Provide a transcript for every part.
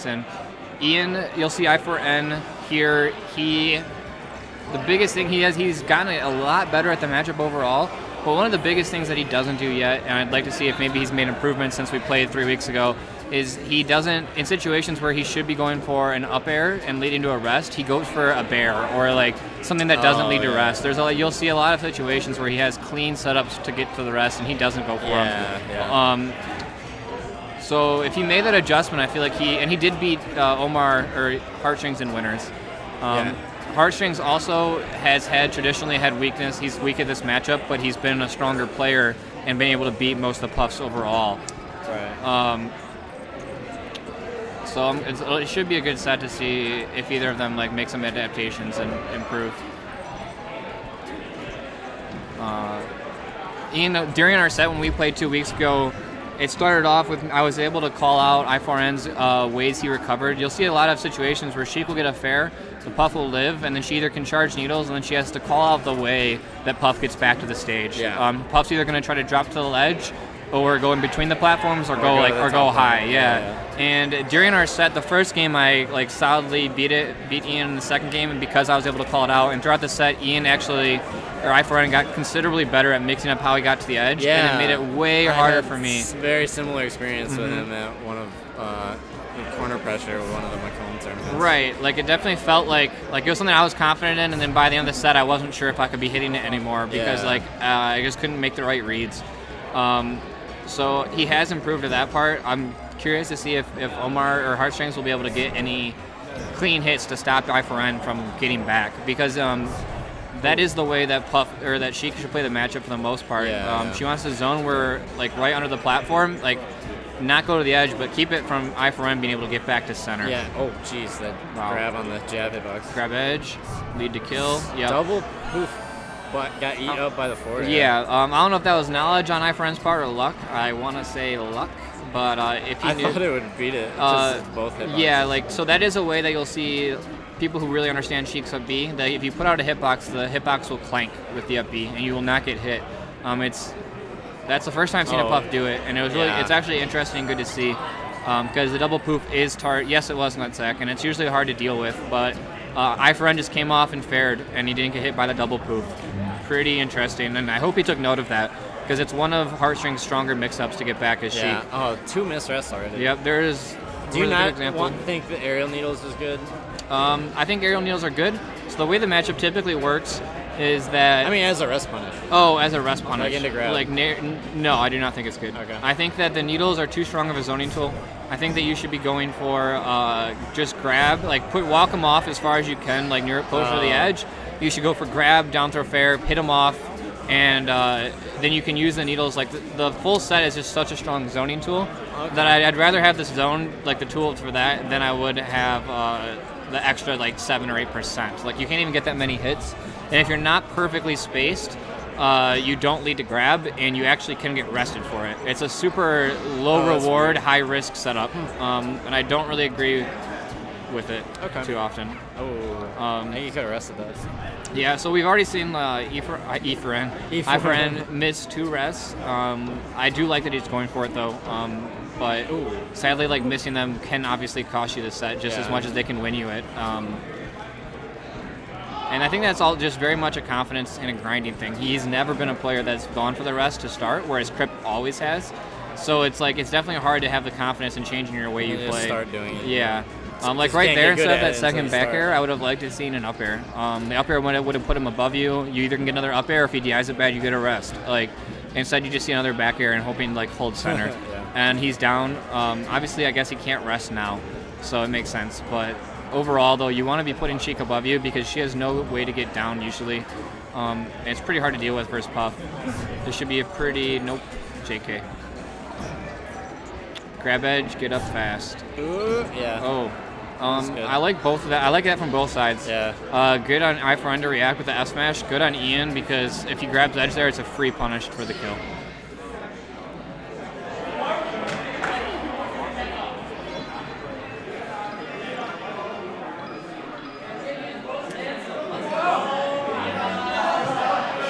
confidence in. Ian, you'll see i4n here. The biggest thing he's gotten a lot better at the matchup overall, but one of the biggest things that he doesn't do yet, and I'd like to see if maybe he's made improvements since we played 3 weeks ago, is he doesn't, in situations where he should be going for an up air and leading to a rest, he goes for a bear or like something that doesn't lead to rest. You'll see a lot of situations where he has clean setups to get to the rest and he doesn't go for them. So if he made that adjustment, I feel like he did beat Omar or Heartstrings in winners. Heartstrings also has traditionally had weakness. He's weak at this matchup, but he's been a stronger player and been able to beat most of the Puffs overall. Right. So it should be a good set to see if either of them like make some adaptations and improve. Ian, during our set when we played 2 weeks ago, it started off with I was able to call out i4n's ways he recovered. You'll see a lot of situations where Sheik will get a fair, the Puff will live, and then she either can charge needles, and then she has to call out the way that Puff gets back to the stage. Puff's either going to try to drop to the ledge, or go in between the platforms, or go high. And during our set, the first game I solidly beat Ian in the second game, and because I was able to call it out. And throughout the set, Ian i4n got considerably better at mixing up how he got to the edge, and it made it way harder for me. Very similar experience with him at one of corner pressure with one of the McComb tournaments. Right, it definitely felt like it was something I was confident in, and then by the end of the set, I wasn't sure if I could be hitting it anymore because I just couldn't make the right reads. So he has improved to that part. I'm curious to see if Omar or Heartstrings will be able to get any clean hits to stop i4n from getting back, because that is the way that Puff or that Sheik should play the matchup for the most part. She wants to zone where right under the platform, not go to the edge, but keep it from i4n being able to get back to center. Yeah. Oh, jeez, that grab on the jab hitbox. Grab edge, lead to kill. Yep. Double poof. But got eaten up by the forward. Yeah, I don't know if that was knowledge on i4n's part or luck. I want to say luck, but if he knew... I thought it would beat it, just both hitboxes. Yeah, so that is a way that you'll see people who really understand Sheik's up B, that if you put out a hitbox, the hitbox will clank with the up B, and you will not get hit. That's the first time I've seen a Puff do it, and it's actually interesting and good to see, because the double poof is yes, it was nutsack, and it's usually hard to deal with, but i4n just came off and fared, and he didn't get hit by the double poof. Pretty interesting, and I hope he took note of that, because it's one of Heartstrings' stronger mix-ups to get back as Sheik. Oh, 2 missed rests already. Yep, there is. Do you not think the aerial needles is good? I think aerial needles are good. So the way the matchup typically works is that... I mean, as a rest punish. Oh, as a rest punish. Into grab. No, I do not think it's good. Okay. I think that the needles are too strong of a zoning tool. I think that you should be going for just grab, walk them off as far as you can, near closer to the edge. You should go for grab, down throw fair, hit them off, and then you can use the needles. The full set is just such a strong zoning tool that I'd rather have this zone, the tool for that, than I would have the extra 7 or 8%. You can't even get that many hits. And if you're not perfectly spaced, you don't lead to grab, and you actually can get rested for it. It's a super low reward, high risk setup, and I don't really agree with it too often. I think you could have rested those. Yeah, so we've already seen i4n miss 2 rests. I do like that he's going for it though, but sadly, missing them can obviously cost you the set just as much as they can win you it. And I think that's all just very much a confidence and a grinding thing. He's never been a player that's gone for the rest to start, whereas Crip always has. So it's definitely hard to have the confidence in changing your way you play. Start doing it. Yeah. Right there, instead of that second back air, I would have liked to have seen an up air. The up air would have put him above you. You either can get another up air, or if he DIs it bad, you get a rest. Instead, you just see another back air and hoping hold center. And he's down. Obviously, I guess he can't rest now, so it makes sense. But overall, though, you want to be putting Sheik above you because she has no way to get down usually. And it's pretty hard to deal with versus Puff. This should be a pretty... Nope. JK. Grab edge, get up fast. Ooh, yeah. Oh. I like both of that. I like that from both sides. Yeah. Good on i4n to react with the S smash. Good on Ian because if he grabs edge there, it's a free punish for the kill.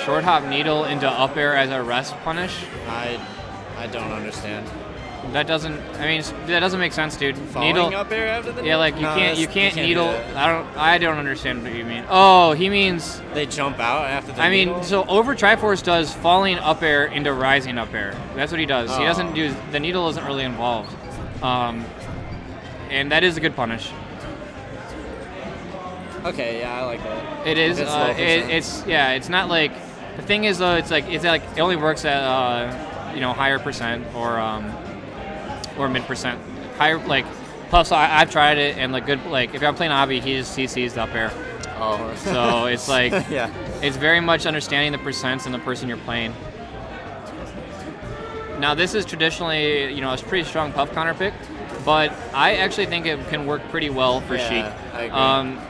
Short hop needle into up air as a rest punish. I don't understand. That doesn't. I mean, that doesn't make sense, dude. Falling up air after the Yeah, needle? like you can't needle. do that. I don't understand what you mean. Oh, he means. They jump out after the I mean, needle? so over Triforce does falling up air into rising up air. That's what he does. He doesn't do. The needle isn't really involved, and that is a good punish. Okay, yeah, I like that. It is. It's low percent. It's not like the thing is though. It's like it only works at higher percent or mid percent. Higher like Puffs. I've tried it and if I'm playing Obby, he just CCs up air. Oh. So it's like yeah. It's very much understanding the percents and the person you're playing. Now this is traditionally a pretty strong Puff counter pick, but I actually think it can work pretty well for Sheik. I agree.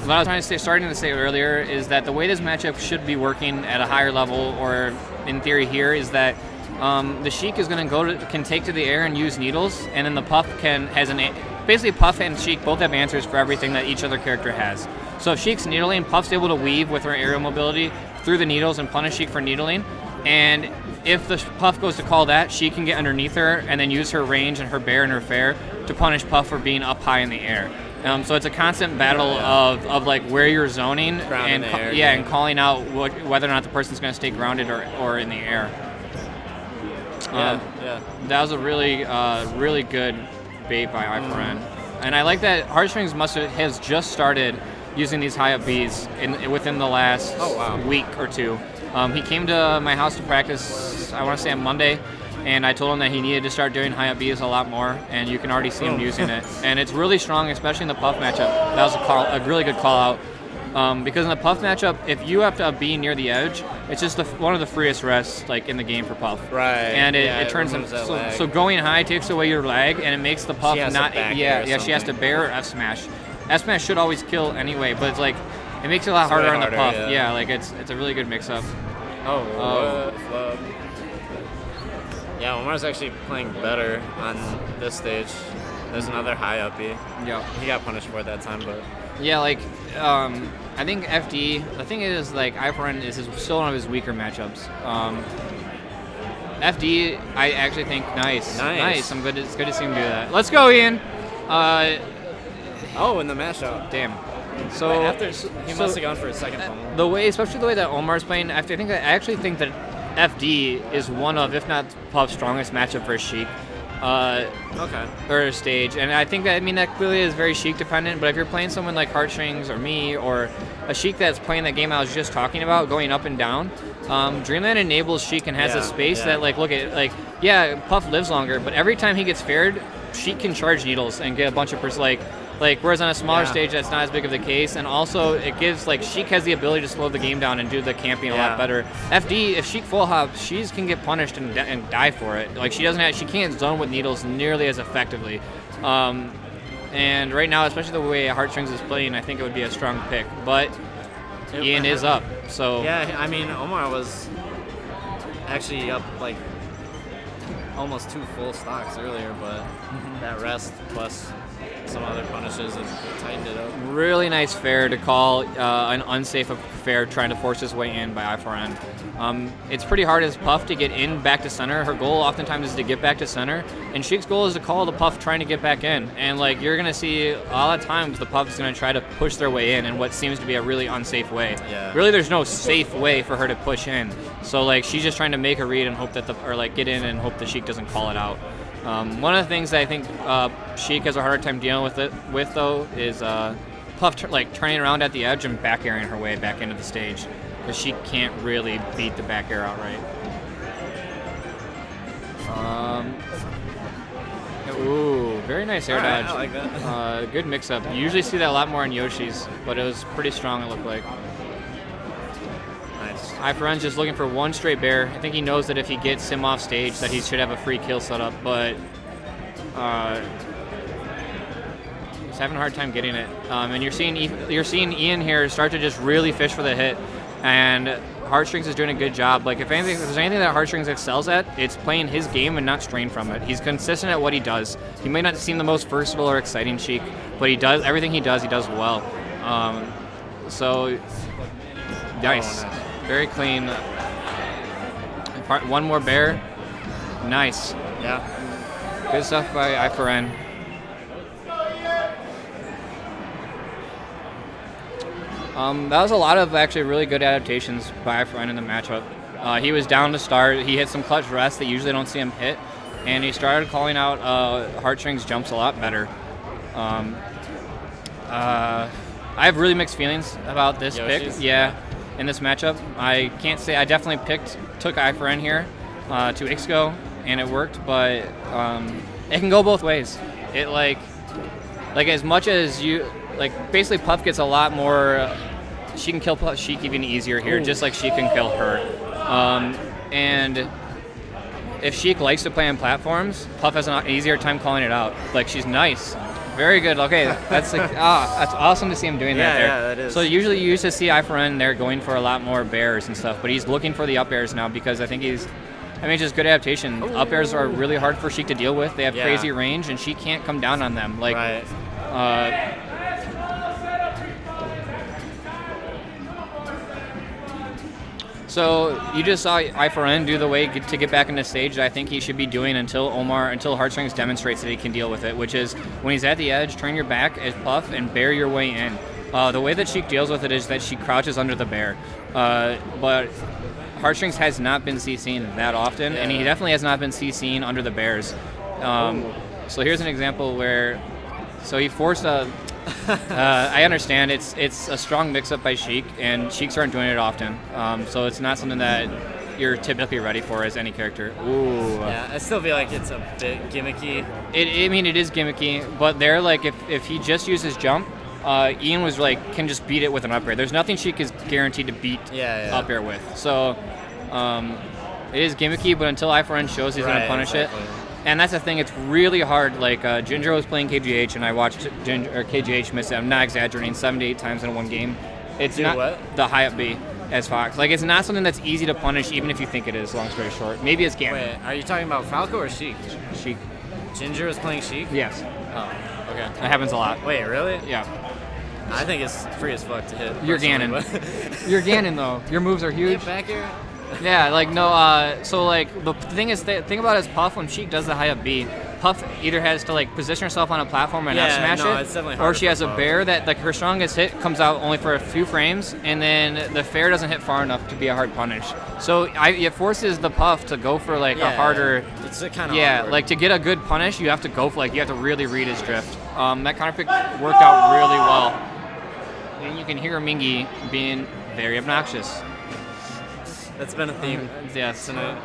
What I was starting to say earlier is that the way this matchup should be working at a higher level, or in theory here, is that the Sheik is going to can take to the air and use needles, and then the Puff basically Puff and Sheik both have answers for everything that each other character has. So if Sheik's needling, Puff's able to weave with her aerial mobility through the needles and punish Sheik for needling, and if the Puff goes to call that, she can get underneath her and then use her range and her bear and her fair to punish Puff for being up high in the air. So it's a constant battle of like where you're zoning and and calling out whether or not the person's going to stay grounded or in the air. That was a really good bait by i4n. And I like that Heartstrings has just started using these high up Bs within the last week or two. He came to my house to practice, I want to say on Monday, and I told him that he needed to start doing high up Bs a lot more, and you can already see him using it. And it's really strong, especially in the Puff matchup. That was a really good call out. Because in the Puff matchup, if you have to be near the edge, it's just one of the freest rests in the game for Puff. Right. And it turns him. So going high takes away your lag, and it makes the Puff not. She has to bear or F smash. F smash should always kill anyway, but it's it makes it a lot harder on the Puff. Yeah, it's a really good mix up. Yeah, Omar's actually playing better on this stage. There's another high up B. Yeah. He got punished for it that time, but... Yeah, I think FD, the thing is, i4n is still one of his weaker matchups. FD, I actually think nice. It's good to see him do that. Let's go, Ian. in the mashup. Damn. So he must have gone for a second pummel. Especially the way that Omar's playing, I actually think that FD is one of, if not Puff's strongest matchup for Sheik. Or stage, and I think that clearly is very Sheik dependent. But if you're playing someone like Heartstrings or me or a Sheik that's playing that game I was just talking about, going up and down, Dreamland enables Sheik and has a space that Puff lives longer, but every time he gets fared, Sheik can charge needles and get a bunch of whereas on a smaller stage that's not as big of the case, and also it gives Sheik has the ability to slow the game down and do the camping a lot better. FD, if Sheik full hop, she can get punished and die for it. She can't zone with needles nearly as effectively. And right now, especially the way Heartstrings is playing, I think it would be a strong pick. But Ian is up, so Omar was actually up almost 2 full stocks earlier, but that rest plus some other punishes have tightened it up. Really nice fair to call an unsafe fair trying to force his way in by i4n. It's pretty hard as Puff to get in back to center. Her goal oftentimes is to get back to center, and Sheik's goal is to call the Puff trying to get back in. And you're going to see a lot of times the Puff is going to try to push their way in what seems to be a really unsafe way. Yeah. Really, there's no safe way for her to push in. So she's just trying to make a read and hope that get in and hope the Sheik doesn't call it out. One of the things that I think Sheik has a harder time dealing with though is Puff turning around at the edge and back airing her way back into the stage, because she can't really beat the back air outright. Ooh, very nice air dodge. I like that. Good mix up. You usually see that a lot more on Yoshi's, but it was pretty strong, it looked like. Nice. i4n's just looking for one straight bear. I think he knows that if he gets him off stage that he should have a free kill set up, but he's having a hard time getting it. And you're seeing Ian here start to just really fish for the hit, and Heartstrings is doing a good job. If there's anything that Heartstrings excels at, it's playing his game and not strain from it. He's consistent at what he does. He may not seem the most versatile or exciting Sheik, but everything he does well. So nice. Very clean. One more bear. Nice. Yeah. Good stuff by i4n. That was a lot of actually really good adaptations by i4n in the matchup. He was down to start. He hit some clutch rests that usually don't see him hit, and he started calling out Heartstrings jumps a lot better. I have really mixed feelings about this pick. Yeah, in this matchup, I can't say I definitely took i4n here 2 weeks ago, and it worked. But it can go both ways. It like as much as you basically Puff gets a lot more. She can kill Sheik even easier here, just like she can kill her. And if Sheik likes to play on platforms, Puff has an easier time calling it out. Like, she's nice. Very good. Okay, that's that's awesome to see him doing that there. Yeah, that is. So usually you used to see i4n there going for a lot more bears and stuff, but he's looking for the up airs now because I think just good adaptation. Ooh. Up airs are really hard for Sheik to deal with. They have crazy range, and she can't come down on them. Right. So you just saw i4n do the way to get back into stage that I think he should be doing until Heartstrings demonstrates that he can deal with it, which is when he's at the edge, turn your back as Puff and bear your way in. The way that Sheik deals with it is that she crouches under the bear. But Heartstrings has not been CC'ing that often, and he definitely has not been CC'ing under the bears. So here's an example where, he forced a. I understand it's a strong mix-up by Sheik, and Sheiks aren't doing it often. So it's not something that you're typically ready for as any character. Ooh. Yeah, I still feel like it's a bit gimmicky. It is gimmicky, but there, if he just uses jump, Ian was can just beat it with an up air. There's nothing Sheik is guaranteed to beat up air with. So it is gimmicky, but until i4n shows he's going to punish it. And that's the thing, it's really hard. Ginger was playing KGH, and I watched KGH miss it. I'm not exaggerating, 7 to 8 times in one game. It's not the high up B as Fox. It's not something that's easy to punish, even if you think it is, long story short. Maybe it's Gambit. Wait, are you talking about Falco or Sheik? Sheik. Ginger is playing Sheik? Yes. Oh, okay. That happens a lot. Wait, really? Yeah. I think it's free as fuck to hit. You're Ganon. You're Ganon, though. Your moves are huge. Get back here. Yeah, the thing about it is Puff, when Sheik does the high up B, Puff either has to position herself on a platform and F smash it's it, or she has a bear that her strongest hit comes out only for a few frames, and then the fair doesn't hit far enough to be a hard punish. So it forces the Puff to go for a harder. It's kind of awkward. To get a good punish, you have to go for you have to really read his drift. That counter pick worked out really well, and you can hear Mingy being very obnoxious. That's been a theme. Yes. Tonight.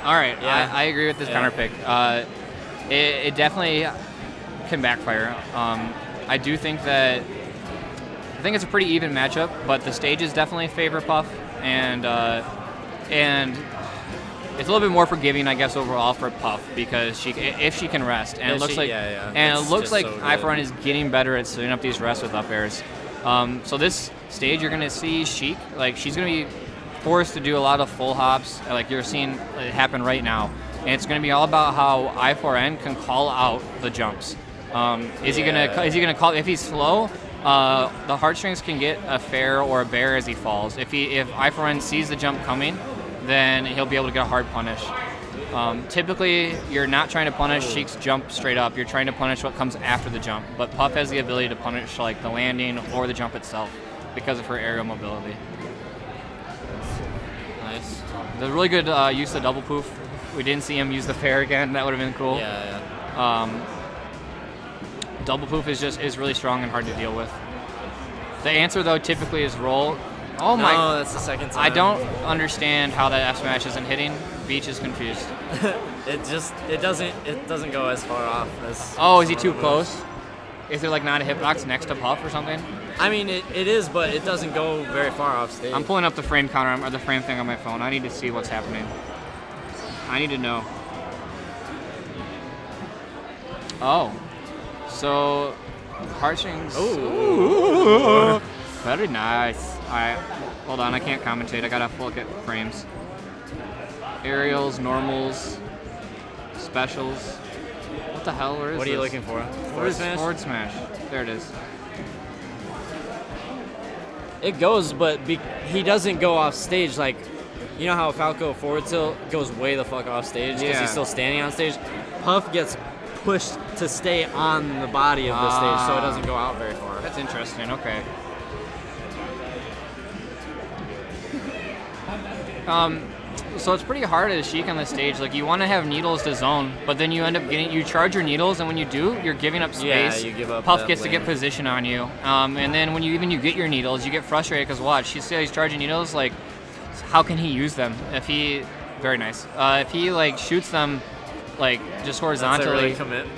All right. Yeah. I agree with this counter pick. It definitely can backfire. I do think it's a pretty even matchup, but the stages definitely favor Puff, and it's a little bit more forgiving, I guess, overall for Puff because if she can rest, and it looks like i4n is getting better at setting up these rests with up airs. So this stage, you're going to see Sheik, she's going to be forced to do a lot of full hops, you're seeing it happen right now. And it's going to be all about how i4n can call out the jumps. Is he going to call, if he's slow, the Heartstrings can get a fair or a bear as he falls. If i4n sees the jump coming, then he'll be able to get a hard punish. Typically, you're not trying to punish Sheik's jump straight up. You're trying to punish what comes after the jump. But Puff has the ability to punish the landing or the jump itself because of her aerial mobility. Nice. There's a really good use of double poof. We didn't see him use the fair again. That would have been cool. Yeah. Double poof is really strong and hard to deal with. The answer though typically is roll. Oh my! No, that's the second time. I don't understand how that F smash isn't hitting. Beach is confused. it doesn't go as far off as. Oh, is he too close? Is there not a hitbox next to Puff or something? I mean, it is, but it doesn't go very far off stage. I'm pulling up the frame counter or the frame thing on my phone. I need to see what's happening. I need to know. Oh, so Heartstrings. Ooh. Very nice. Alright, hold on, I can't commentate. I gotta look at frames. Aerials, normals, specials. What the hell? Where is What are you looking for? Forward smash? Forward smash. There it is. It goes, but he doesn't go off stage you know how Falco forward tilt goes way the fuck off stage because he's still standing on stage? Puff gets pushed to stay on the body of the stage so it doesn't go out very far. That's interesting. Okay. So it's pretty hard as Sheik on the stage. Like, you want to have needles to zone, but then you end up you charge your needles, and when you do, you're giving up space. Yeah, you give up. Puff gets to get position on you. And then when you get your needles, you get frustrated because watch, he's charging needles. Like, how can he use them? Very nice. If he like shoots them, like just horizontally,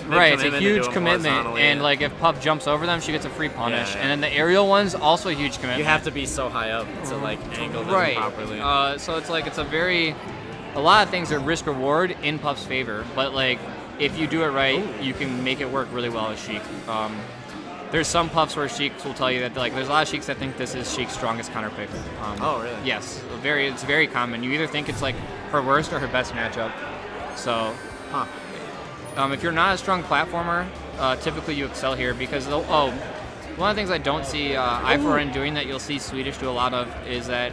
right? It's a huge commitment, and like if Puff jumps over them, she gets a free punish. And then the aerial one's also a huge commitment. You have to be so high up to like angle them properly. So it's like a lot of things are risk reward in Puff's favor, but like if you do it right, you can make it work really well as Sheik. There's some Puffs where Sheiks will tell you that like there's a lot of Sheiks that think this is Sheik's strongest counter pick. Oh really? Yes, it's very common. You either think it's like her worst or her best matchup. So. If you're not a strong platformer, typically you excel here because one of the things I don't see i4n doing that you'll see Swedish do a lot of is that,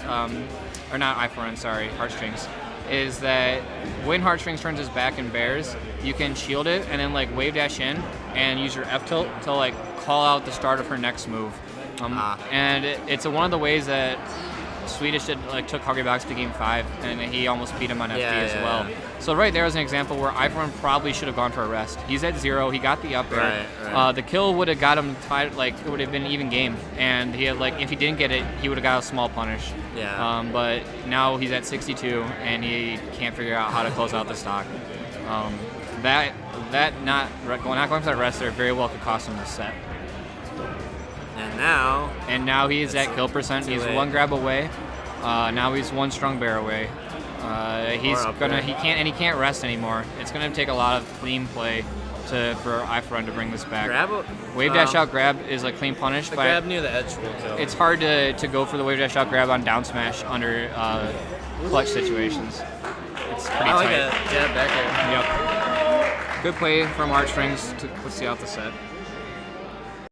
or not i4n, sorry, Heartstrings, is that when Heartstrings turns his back and bears, you can shield it and then like wave dash in and use your F tilt to like call out the start of her next move. And it's one of the ways that Swedish took Huggerbox to game 5, and he almost beat him on FD as well. So right there is an example where i4n probably should have gone for a rest. He's at 0. He got the up air. Right. The kill would have got him tied. Like it would have been an even game, and he had if he didn't get it, he would have got a small punish. Yeah. But now he's at 62, and he can't figure out how to close out the stock. Not going for that rest there very well could cost him the set. And now he's at kill percent. He's one grab away. Now he's one strong bear away. He can't rest anymore. It's gonna take a lot of clean play for i4n to bring this back. Wave dash out grab is a clean punish. The grab near the edge will kill. It's hard to go for the wave dash out grab on down smash under clutch situations. It's pretty tight. Jab back here. Yep. Good play from Heartstrings to see out the set.